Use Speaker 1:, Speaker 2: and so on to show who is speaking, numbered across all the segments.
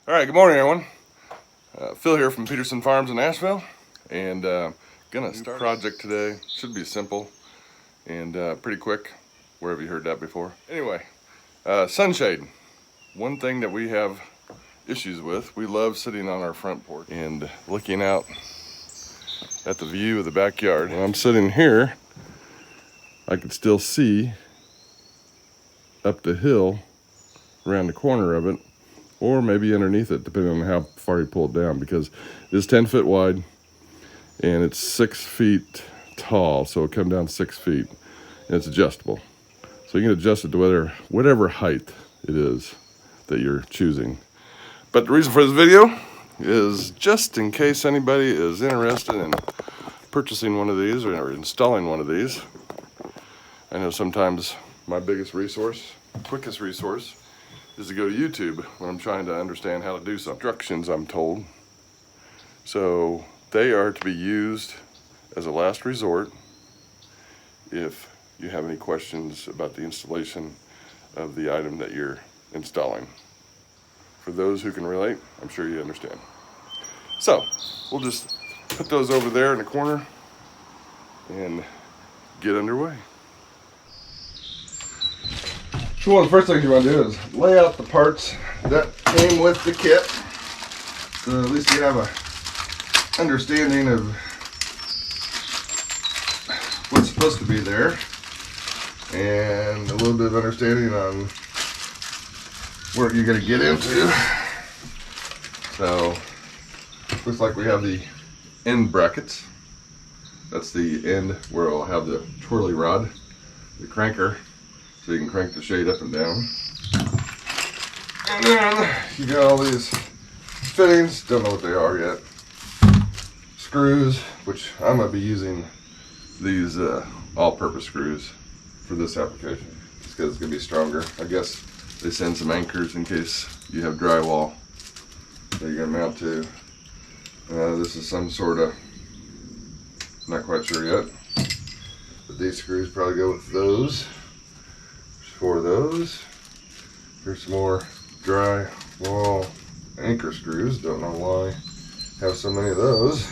Speaker 1: All right, good morning, everyone. Phil here from Peterson Farms in Nashville, and gonna start a project today. Should be simple and pretty quick. Where have you heard that before? Anyway, sunshade. One thing that we have issues with. We love sitting on our front porch and looking out at the view of the backyard. When I'm sitting here, I can still see up the hill around the corner of it, or maybe underneath it, depending on how far you pull it down, because it's 10 foot wide and it's 6 feet tall, so it comes down 6 feet, and it's adjustable. So you can adjust it to whatever height it is that you're choosing. But the reason for this video is just in case anybody is interested in purchasing one of these or installing one of these. I know sometimes my biggest resource, quickest resource, is to go to YouTube when I'm trying to understand how to do some instructions, I'm told. So they are to be used as a last resort if you have any questions about the installation of the item that you're installing. For those who can relate, I'm sure you understand. So we'll just put those over there in the corner and get underway. So one of the first things you want to do is lay out the parts that came with the kit, so at least you have a understanding of what's supposed to be there, and a little bit of understanding on what you're going to get into. So looks like we have the end brackets. That's the end where it'll have the twirly rod, the cranker, so you can crank the shade up and down. And then you got all these fittings, don't know what they are yet. Screws, which I'm going to be using these all-purpose screws for this application, just because it's going to be stronger. I guess they send some anchors in case you have drywall that you're going to mount to. This is some sort of, not quite sure yet, but these screws probably go with those. For those, here's some more drywall anchor screws. Don't know why I have so many of those.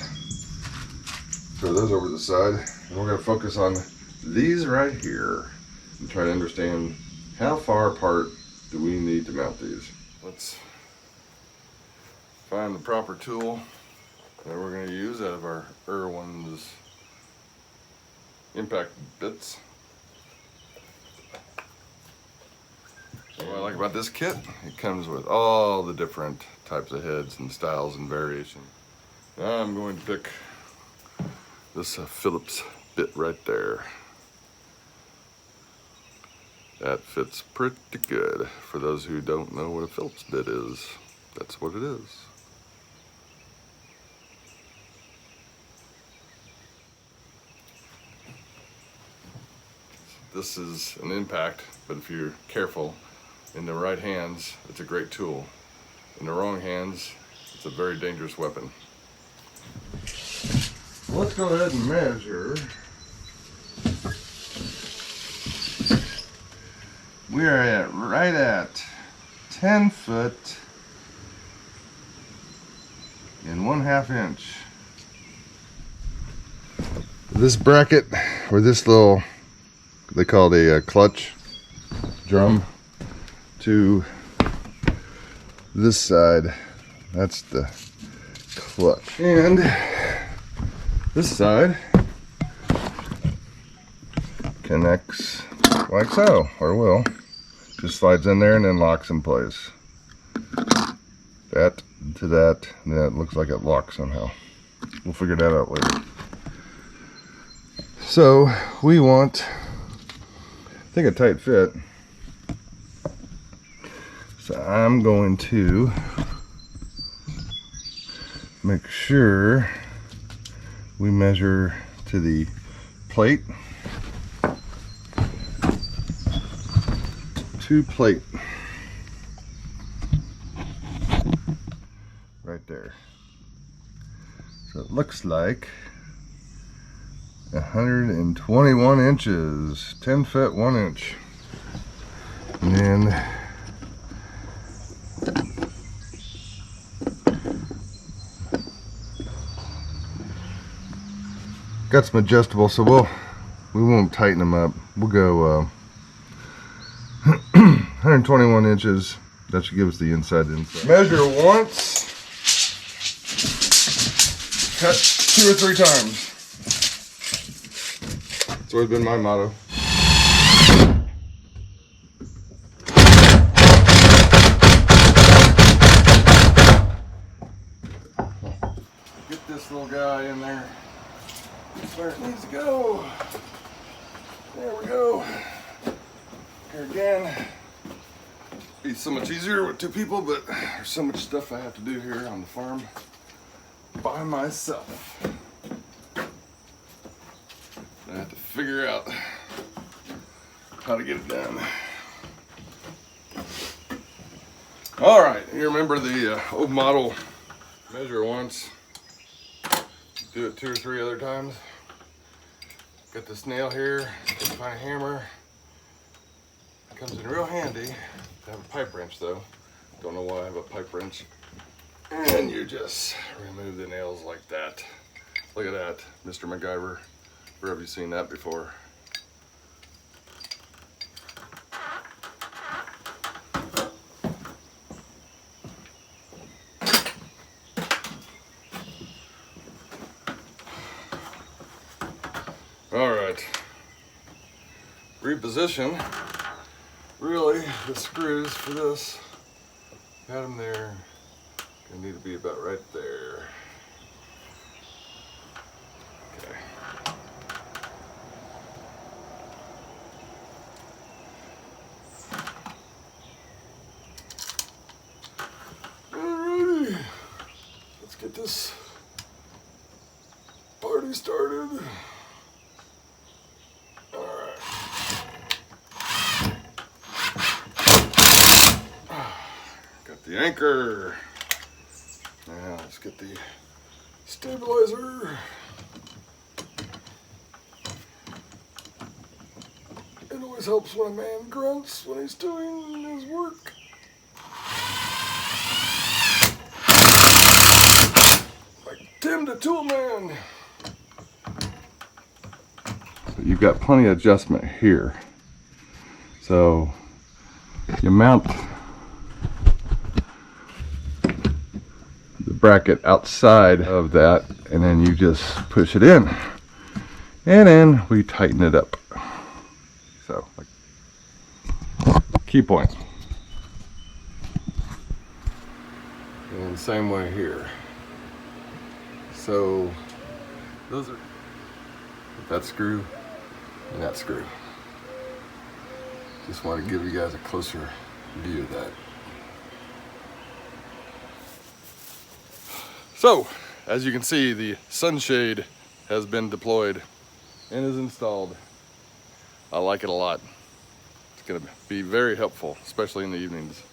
Speaker 1: Throw those over to the side, and we're going to focus on these right here and try to understand how far apart do we need to mount these. Let's find the proper tool that we're going to use out of our Irwin's impact bits. What I like about this kit, it comes with all the different types of heads and styles and variation. Now I'm going to pick this Phillips bit right there. That fits pretty good. For those who don't know what a Phillips bit is, that's what it is. This is an impact, but if you're careful, in the right hands, it's a great tool. In the wrong hands, it's a very dangerous weapon. Let's go ahead and measure. We are right at 10 foot and 1/2 inch. This bracket, or this little, they call it a clutch drum, to this side, that's the clutch, and this side connects like so, or will, just slides in there and then locks in place. That to that, and then it looks like it locks somehow. We'll figure that out later. So we want, I think, a tight fit. So I'm going to make sure we measure to the plate, to plate, right there. So it looks like 121 inches, 10 foot 1 inch. And then Got some adjustable, so we won't tighten them up. We'll go 121 inches. That should give us the inside to inside. Measure once, cut 2 or 3 times. It's always been my motto. Get this little guy in there. That's where it needs to go. There we go. Here again. Be so much easier with 2 people, but there's so much stuff I have to do here on the farm by myself. I have to figure out how to get it done. All right, you remember the old model, measure once, do it 2 or 3 other times. Got this nail here, find a hammer. It comes in real handy to have a pipe wrench though. Don't know why I have a pipe wrench. And you just remove the nails like that. Look at that, Mr. MacGyver. Where have you seen that before? All right, reposition. Really, the screws for this, got them there. Gonna need to be about right there. Okay. Alrighty, let's get this party started. The anchor. Now let's get the stabilizer. It always helps when a man grunts when he's doing his work. Like Tim the Tool Man. So you've got plenty of adjustment here. So you mount bracket outside of that, and then you just push it in, and then we tighten it up. So, like, key point. And same way here. So those are that screw and that screw. Just want to give you guys a closer view of that. So, as you can see, the sunshade has been deployed and is installed. I like it a lot. It's gonna be very helpful, especially in the evenings.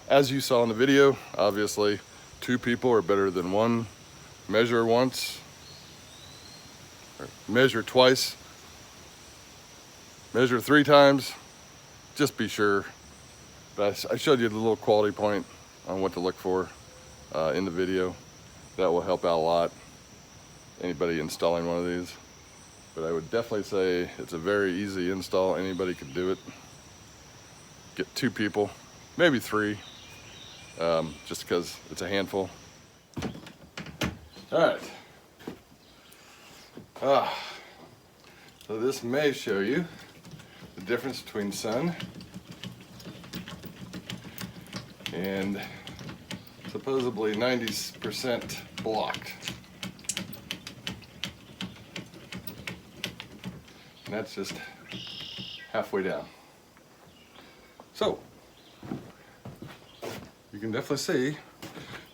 Speaker 1: As you saw in the video, obviously, 2 people are better than 1. Measure once, or measure twice, measure 3 times, just be sure. But I showed you the little quality point on what to look for in the video. That will help out a lot, anybody installing one of these. But I would definitely say it's a very easy install. Anybody could do it. Get 2 people, maybe 3, just because it's a handful. All right. So this may show you the difference between sun and supposedly 90% blocked. And that's just halfway down. So, you can definitely see,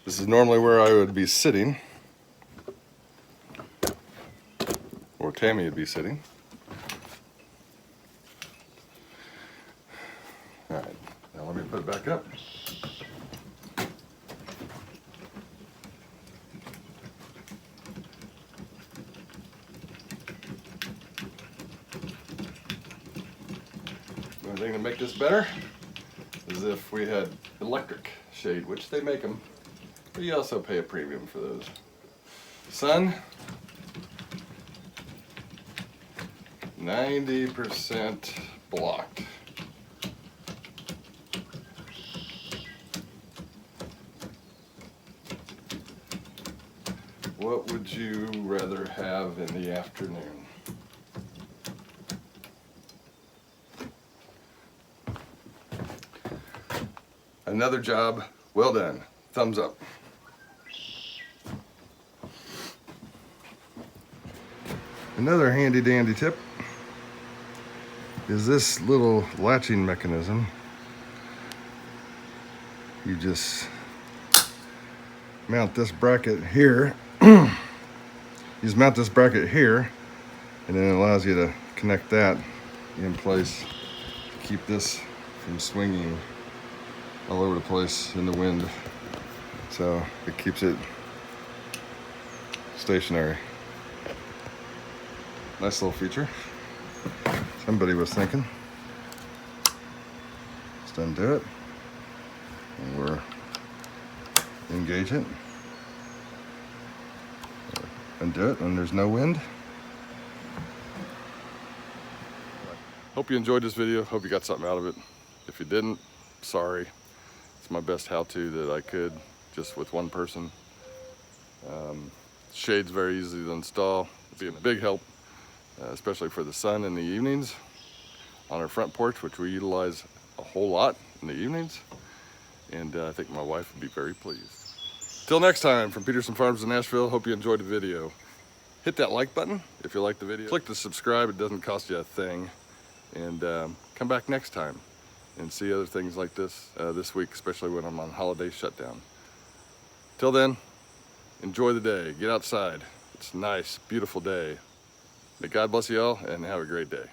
Speaker 1: this is normally where I would be sitting, or Tammy would be sitting. All right, now let me put it back up. The only thing to make this better is if we had electric shade, which they make them, but you also pay a premium for those. Sun, 90% blocked. What would you rather have in the afternoon? Another job well done. Thumbs up. Another handy dandy tip is this little latching mechanism. You just mount this bracket here. You just mount this bracket here, and then it allows you to connect that in place to keep this from swinging all over the place in the wind. So it keeps it stationary. Nice little feature. Somebody was thinking. Just undo it. And we're engage it. Undo it when there's no wind. Hope you enjoyed this video. Hope you got something out of it. If you didn't, sorry. It's my best how-to that I could, just with one person. Shade's very easy to install. It'd be a big help, especially for the sun in the evenings on our front porch, which we utilize a whole lot in the evenings. And I think my wife would be very pleased. Till next time, from Peterson Farms in Nashville, hope you enjoyed the video. Hit that like button if you like the video. Click the subscribe, it doesn't cost you a thing. And come back next time and see other things like this this week, especially when I'm on holiday shutdown. Till then, enjoy the day, get outside. It's a nice, beautiful day. May God bless you all and have a great day.